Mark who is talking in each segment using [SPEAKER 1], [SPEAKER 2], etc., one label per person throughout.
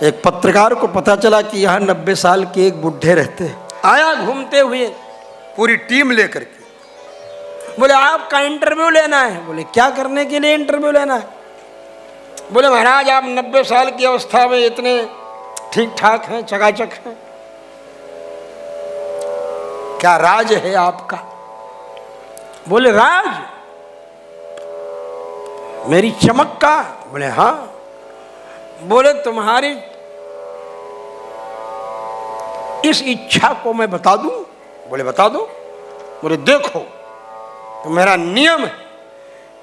[SPEAKER 1] एक पत्रकार को पता चला कि यहाँ 90 साल के एक बुढ़े रहते हैं। आया घूमते हुए पूरी टीम लेकर के, बोले आपका इंटरव्यू लेना है। बोले क्या करने के लिए इंटरव्यू लेना है? बोले महाराज आप 90 साल की अवस्था में इतने ठीक ठाक हैं, चकाचक हैं, क्या राज है आपका? बोले राज मेरी चमक का? बोले हाँ। बोले तुम्हारी इस इच्छा को मैं बता दूं? बोले बता दो। बोले देखो तो मेरा नियम है,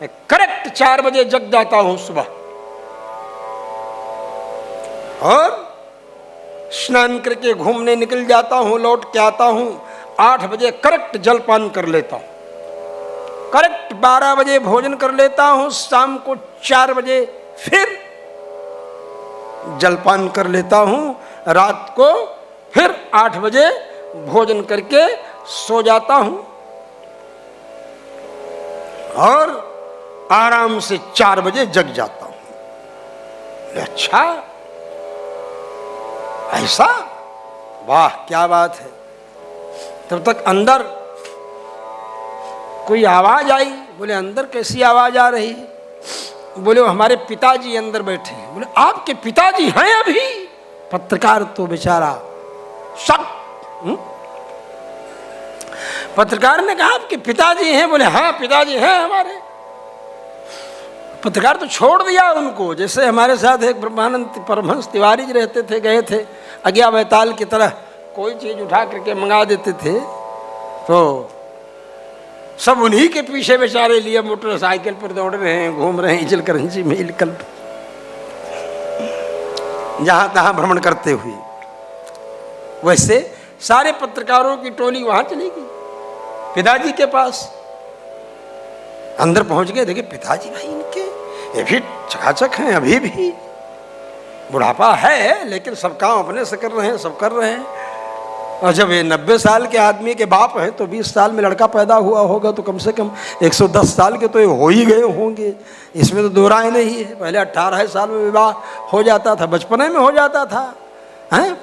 [SPEAKER 1] मैं करेक्ट 4 बजे जग जाता हूं सुबह, और स्नान करके घूमने निकल जाता हूं, लौट के आता हूं, 8 बजे करेक्ट जलपान कर लेता हूं, करेक्ट 12 बजे भोजन कर लेता हूं, शाम को 4 बजे फिर जलपान कर लेता हूं, रात को फिर 8 बजे भोजन करके सो जाता हूं, और आराम से 4 बजे जग जाता हूं। अच्छा ऐसा? वाह क्या बात है। तब तक अंदर कोई आवाज आई। बोले अंदर कैसी आवाज आ रही? बोले हमारे पिताजी अंदर बैठे हैं। बोले आपके पिताजी हैं अभी? पत्रकार तो बेचारा शक। पत्रकार ने कहा आपके पिताजी हैं? बोले हाँ पिताजी हैं हमारे। पत्रकार तो छोड़ दिया उनको, जैसे हमारे साथ एक ब्रह्मानंद परमहंस तिवारी जी रहते थे, गए थे अज्ञा बैताल की तरह, कोई चीज उठा करके मंगा देते थे तो सब उन्हीं के पीछे बेचारे लिए मोटरसाइकिल पर दौड़ रहे हैं, घूम रहे हैं इजल करंजी में इलकल जहां तहां भ्रमण करते हुए। वैसे सारे पत्रकारों की टोली वहां चली गई पिताजी के पास। अंदर पहुंच गए, देखे पिताजी भाई इनके ये भी चकाचक हैं, अभी भी बुढ़ापा है लेकिन सब काम अपने से कर रहे हैं, सब कर रहे हैं। और जब ये 90 साल के आदमी के बाप हैं तो 20 साल में लड़का पैदा हुआ होगा तो कम से कम 110 साल के तो ये हो ही गए होंगे, इसमें तो दो राय नहीं है। पहले 18 साल में विवाह हो जाता था, बचपने में हो जाता था, हैं?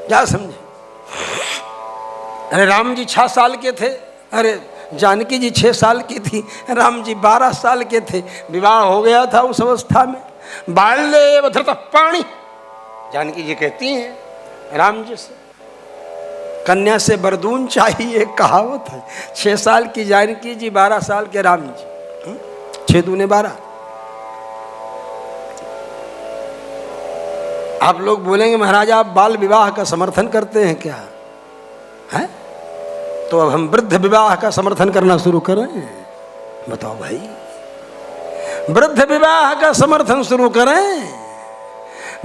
[SPEAKER 1] क्या समझे? अरे राम जी 6 साल के थे, अरे जानकी जी 6 साल की थी, राम जी 12 साल के थे, विवाह हो गया था उस अवस्था में। बाल्ये धृतः पाणि, जानकी जी कहती हैं राम जी से, कन्या से बरदून चाहिए, एक कहावत है। 6 साल की जानकी जी, 12 साल के राम जी, 6 दूने 12। आप लोग बोलेंगे महाराज आप बाल विवाह का समर्थन करते हैं क्या? है तो अब हम वृद्ध विवाह का समर्थन करना शुरू करें? बताओ भाई, वृद्ध विवाह का समर्थन शुरू करें?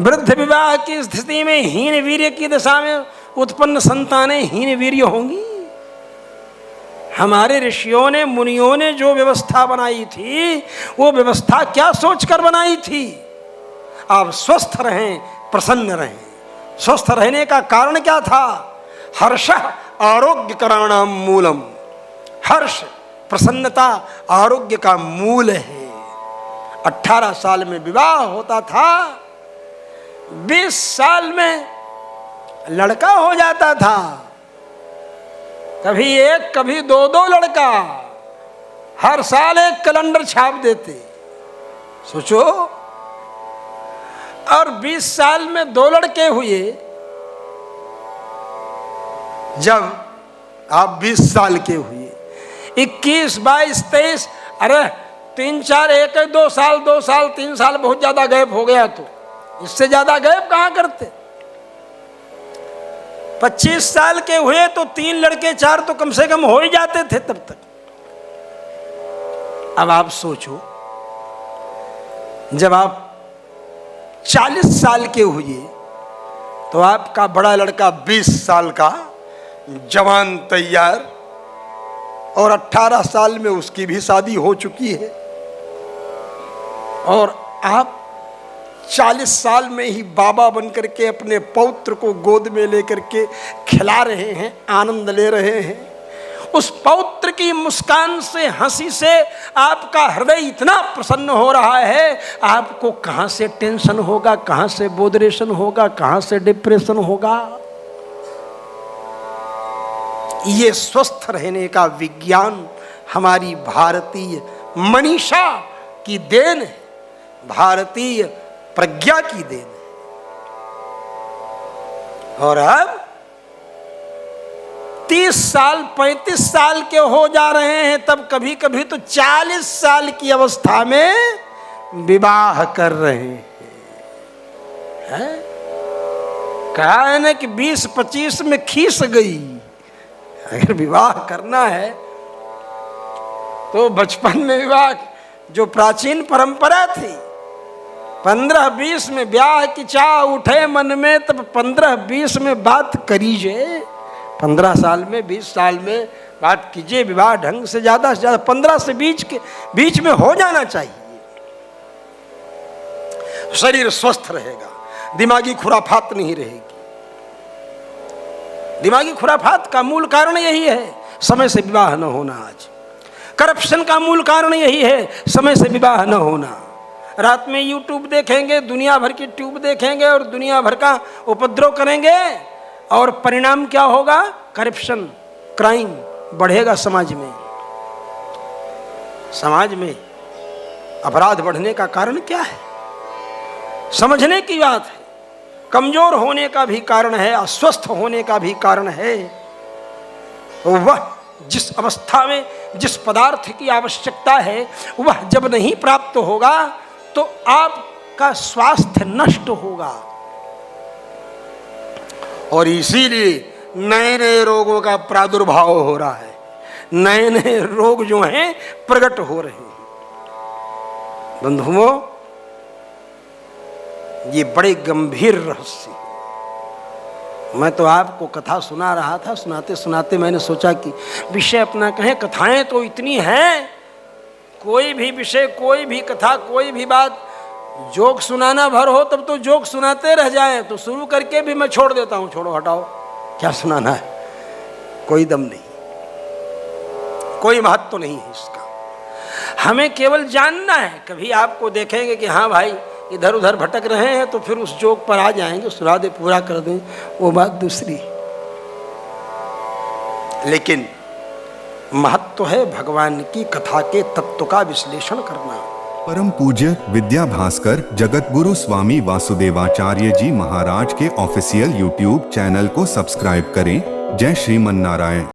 [SPEAKER 1] वृद्ध विवाह की स्थिति में हीन वीर्य की दशा में उत्पन्न संतानें हीन वीर्य होंगी। हमारे ऋषियों ने मुनियों ने जो व्यवस्था बनाई थी वो व्यवस्था क्या सोचकर बनाई थी? आप स्वस्थ रहें, प्रसन्न रहें। स्वस्थ रहने का कारण क्या था? हर्ष आरोग्य कराणाम मूलम। हर्ष प्रसन्नता आरोग्य का मूल है। 18 साल में विवाह होता था, 20 साल में लड़का हो जाता था, कभी एक कभी 2 लड़का, हर साल एक कैलेंडर छाप देते। सोचो, और 20 साल में 2 लड़के हुए। जब आप 20 साल के हुए, 21, 22, 23, अरे 3, 4, 1, 2 साल, 2 साल, 3 साल बहुत ज्यादा गैप हो गया, तो इससे ज्यादा गैप कहां करते? 25 साल के हुए तो 3 लड़के 4 तो कम से कम हो ही जाते थे तब तक। अब आप सोचो, जब आप 40 साल के हुए तो आपका बड़ा लड़का 20 साल का जवान तैयार, और 18 साल में उसकी भी शादी हो चुकी है, और आप 40 साल में ही बाबा बनकर के अपने पौत्र को गोद में लेकर के खिला रहे हैं, आनंद ले रहे हैं। उस पौत्र की मुस्कान से, हंसी से आपका हृदय इतना प्रसन्न हो रहा है, आपको कहां से टेंशन होगा, कहां से बोधरेशन होगा, कहां से डिप्रेशन होगा। ये स्वस्थ रहने का विज्ञान हमारी भारतीय मनीषा की देन है, भारतीय प्रज्ञा की देन है। और अब 30 साल 35 साल के हो जा रहे हैं, तब कभी कभी तो 40 साल की अवस्था में विवाह कर रहे हैं। कहा है ना कि 20-25 में खीस गई। अगर विवाह करना है तो बचपन में विवाह, जो प्राचीन परंपरा थी, 15-20 में ब्याह की चाह उठे मन में, तब 15-20 में बात करीजिए। 15 साल में, 20 साल में बात कीजिए विवाह ढंग से ज़्यादा 15 से बीच में हो जाना चाहिए। शरीर स्वस्थ रहेगा, दिमागी खुराफात नहीं रहेगी। दिमागी खुराफात का मूल कारण यही है, समय से विवाह न होना। आज करप्शन का मूल कारण यही है, समय से विवाह न होना। रात में यूट्यूब देखेंगे, दुनिया भर की ट्यूब देखेंगे और दुनिया भर का उपद्रव करेंगे, और परिणाम क्या होगा? करप्शन, क्राइम बढ़ेगा समाज में। समाज में अपराध बढ़ने का कारण क्या है? समझने की बात है। कमजोर होने का भी कारण है, अस्वस्थ होने का भी कारण है। वह जिस अवस्था में जिस पदार्थ की आवश्यकता है, वह जब नहीं प्राप्त होगा तो आपका स्वास्थ्य नष्ट होगा, और इसीलिए नए नए रोगों का प्रादुर्भाव हो रहा है। नए नए रोग जो हैं प्रकट हो रहे हैं। बंधुओं, ये बड़े गंभीर रहस्य हैं। मैं तो आपको कथा सुना रहा था, सुनाते सुनाते मैंने सोचा कि विषय अपना कहें। कथाएं तो इतनी हैं, कोई भी विषय, कोई भी कथा, कोई भी बात, जोक सुनाना भर हो तब तो जोक सुनाते रह जाएं, तो शुरू करके भी मैं छोड़ देता हूं। छोड़ो, हटाओ, क्या सुनाना है, कोई दम नहीं, कोई महत्व नहीं है इसका। हमें केवल जानना है। कभी आपको देखेंगे कि हाँ भाई इधर उधर भटक रहे हैं, तो फिर उस जोक पर आ जाएंगे, सुना दे, पूरा कर दें, वो बात दूसरी। लेकिन महत्व है भगवान की कथा के तत्व का विश्लेषण करना।
[SPEAKER 2] परम पूज्य विद्या भास्कर जगत गुरु स्वामी वासुदेवाचार्य जी महाराज के ऑफिशियल YouTube चैनल को सब्सक्राइब करें। जय श्रीमन नारायण।